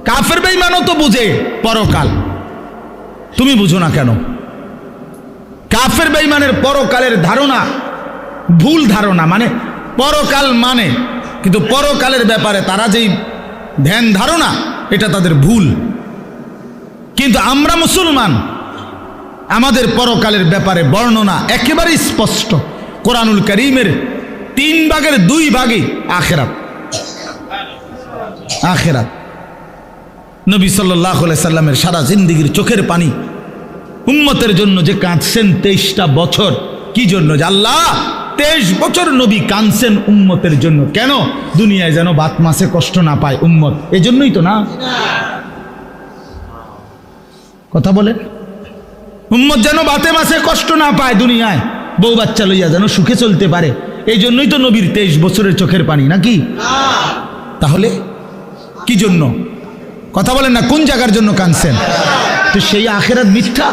কাফের বেঈমানও তো বুঝে পরকাল, তুমি বুঝো না কেন? কাফের বেঈমানের পরকালের ধারণা ভুল ধারণা, মানে পরকাল মানে, কিন্তু পরকালের ব্যাপারে তারা যেই ধ্যান ধারণা এটা তাদের ভুল। কিন্তু আমরা মুসলমান, আমাদের পরকালের ব্যাপারে বর্ণনা একেবারে স্পষ্ট। কোরআনুল কারীমের 3 ভাগের 2 ভাগই আখিরাত। আখিরাত। নবী সাল্লাল্লাহু আলাইহি সাল্লামের সারা জিন্দেগীর চোখের পানি উম্মতের জন্য যে কাঁদছেন 23টা বছর, কি জন্য? যে আল্লাহ 23 বছর নবী কাঁদছেন উম্মতের জন্য। কেন? দুনিয়ায় যেন বাত মাসে কষ্ট না পায় উম্মত, এজন্যই তো না? কথা বলে, উম্মত যেন বাতে মাসে কষ্ট না পায়, দুনিয়ায় বউ বাচ্চা লইয়া যেন সুখে চলতে পারে, এই জন্যই তো নবীর 23 বছরের চোখের পানি, নাকি? তাহলে কি জন্য? কথা বলেন না, কোন জায়গার জন্য কাঁদছেন? তো সেই আখিরাত মিথ্যা?